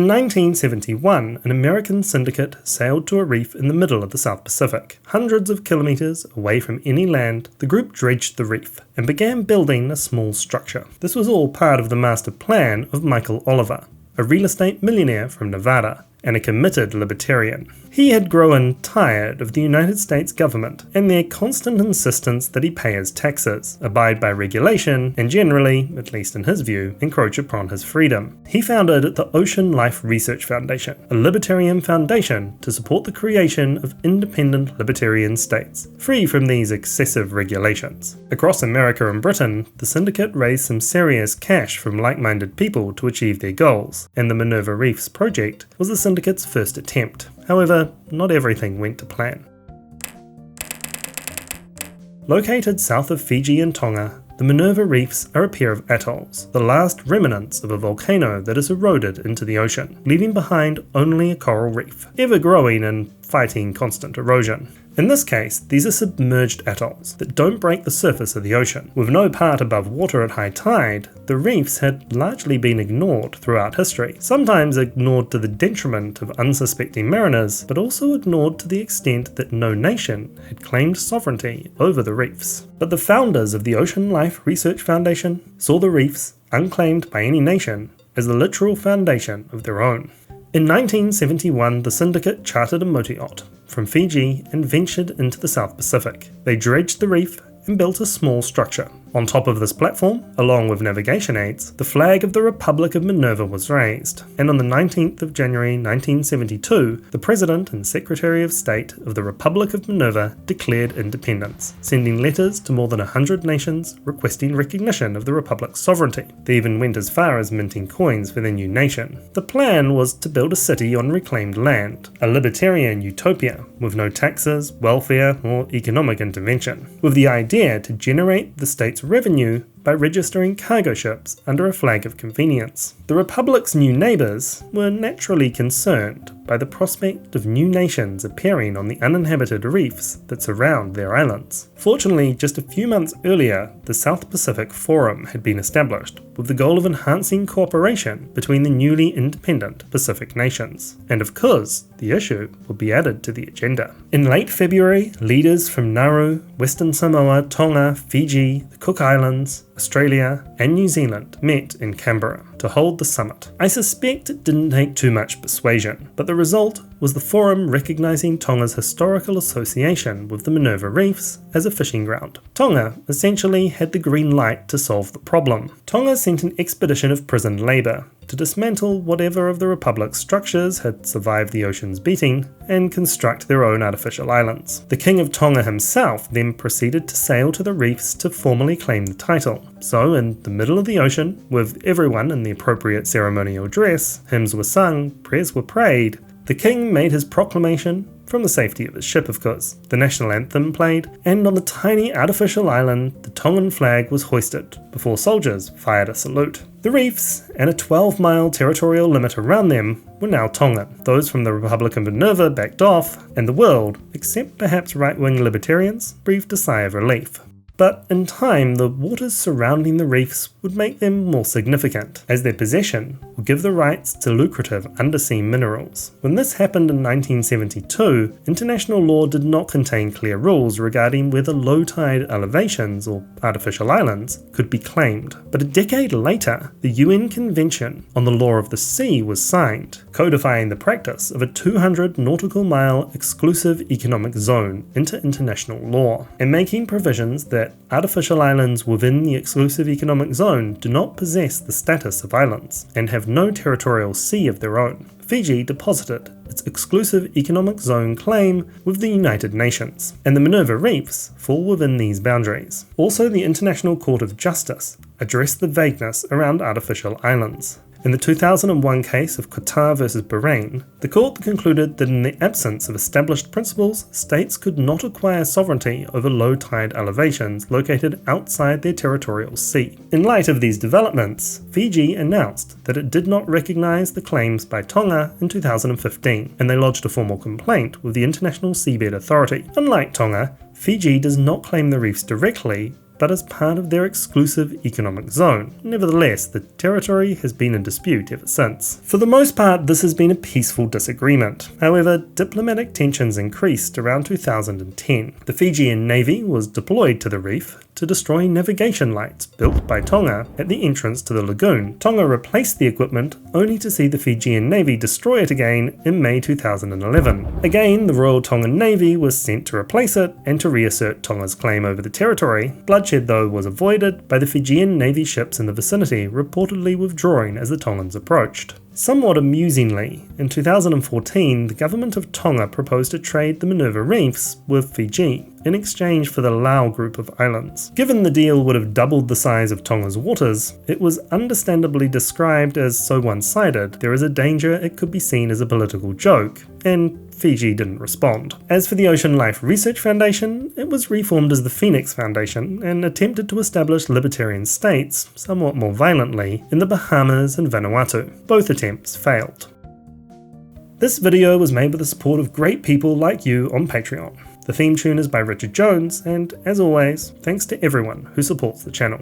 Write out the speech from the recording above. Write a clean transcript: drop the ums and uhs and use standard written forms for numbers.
In 1971, an American syndicate sailed to a reef in the middle of the South Pacific. Hundreds of kilometres away from any land, the group dredged the reef and began building a small structure. This was all part of the master plan of Michael Oliver, a real estate millionaire from Nevada and a committed libertarian. He had grown tired of the United States government and their constant insistence that he pay his taxes, abide by regulation, and generally, at least in his view, encroach upon his freedom. He founded the Ocean Life Research Foundation, a libertarian foundation to support the creation of independent libertarian states, free from these excessive regulations. Across America and Britain, the syndicate raised some serious cash from like-minded people to achieve their goals, and the Minerva Reefs project was the syndicate's first attempt. However, not everything went to plan. Located south of Fiji and Tonga, the Minerva Reefs are a pair of atolls, the last remnants of a volcano that has eroded into the ocean, leaving behind only a coral reef, ever growing and fighting constant erosion. In this case, these are submerged atolls that don't break the surface of the ocean. With no part above water at high tide, the reefs had largely been ignored throughout history, sometimes ignored to the detriment of unsuspecting mariners, but also ignored to the extent that no nation had claimed sovereignty over the reefs. But the founders of the Ocean Life Research Foundation saw the reefs, unclaimed by any nation, as the literal foundation of their own. In 1971, the syndicate chartered a motor yacht from Fiji and ventured into the South Pacific. They dredged the reef and built a small structure. On top of this platform, along with navigation aids, the flag of the Republic of Minerva was raised, and on the 19th of January 1972, the President and Secretary of State of the Republic of Minerva declared independence, sending letters to more than 100 nations requesting recognition of the Republic's sovereignty. They even went as far as minting coins for their new nation. The plan was to build a city on reclaimed land, a Libertarian Utopia, with no taxes, welfare, or economic intervention, with the idea to generate the state's revenue by registering cargo ships under a flag of convenience. The Republic's new neighbours were naturally concerned by the prospect of new nations appearing on the uninhabited reefs that surround their islands. Fortunately, just a few months earlier, the South Pacific Forum had been established with the goal of enhancing cooperation between the newly independent Pacific nations. And of course, the issue would be added to the agenda. In late February, leaders from Nauru, Western Samoa, Tonga, Fiji, the Cook Islands, Australia and New Zealand met in Canberra to hold the summit. I suspect it didn't take too much persuasion, but the result was the forum recognising Tonga's historical association with the Minerva Reefs as a fishing ground. Tonga essentially had the green light to solve the problem. Tonga sent an expedition of prison labour to dismantle whatever of the Republic's structures had survived the ocean's beating and construct their own artificial islands. The King of Tonga himself then proceeded to sail to the reefs to formally claim the title. So, in the middle of the ocean, with everyone in the appropriate ceremonial dress, hymns were sung, prayers were prayed, the king made his proclamation from the safety of his ship, of course. The national anthem played, and on the tiny artificial island, the Tongan flag was hoisted before soldiers fired a salute. The reefs, and a 12-mile territorial limit around them, were now Tongan. Those from the Republic of Minerva backed off, and the world, except perhaps right-wing libertarians, breathed a sigh of relief. But in time, the waters surrounding the reefs would make them more significant, as their possession would give the rights to lucrative undersea minerals. When this happened in 1972, international law did not contain clear rules regarding whether low tide elevations or artificial islands could be claimed. But a decade later, the UN Convention on the Law of the Sea was signed, codifying the practice of a 200 nautical mile exclusive economic zone into international law, and making provisions that artificial islands within the exclusive economic zone do not possess the status of islands and have no territorial sea of their own. Fiji deposited its exclusive economic zone claim with the United Nations, and the Minerva Reefs fall within these boundaries. Also, the International Court of Justice addressed the vagueness around artificial islands. In the 2001 case of Qatar versus Bahrain, the court concluded that in the absence of established principles, states could not acquire sovereignty over low tide elevations located outside their territorial sea. In light of these developments, Fiji announced that it did not recognise the claims by Tonga in 2015, and they lodged a formal complaint with the International Seabed Authority. Unlike Tonga, Fiji does not claim the reefs directly, but as part of their exclusive economic zone. Nevertheless, the territory has been in dispute ever since. For the most part, this has been a peaceful disagreement. However, diplomatic tensions increased around 2010. The Fijian Navy was deployed to the reef to destroy navigation lights built by Tonga at the entrance to the lagoon. Tonga replaced the equipment only to see the Fijian Navy destroy it again in May 2011. Again, the Royal Tongan Navy was sent to replace it and to reassert Tonga's claim over the territory. Bloodshed, though, was avoided by the Fijian Navy ships in the vicinity reportedly withdrawing as the Tongans approached. Somewhat amusingly, in 2014, the government of Tonga proposed to trade the Minerva Reefs with Fiji in exchange for the Lau group of islands. Given the deal would have doubled the size of Tonga's waters, it was understandably described as so one-sided there is a danger it could be seen as a political joke, and Fiji didn't respond. As for the Ocean Life Research Foundation, it was reformed as the Phoenix Foundation and attempted to establish libertarian states, somewhat more violently, in the Bahamas and Vanuatu. Both attempts failed. This video was made with the support of great people like you on Patreon. The theme tune is by Richard Jones, and as always, thanks to everyone who supports the channel.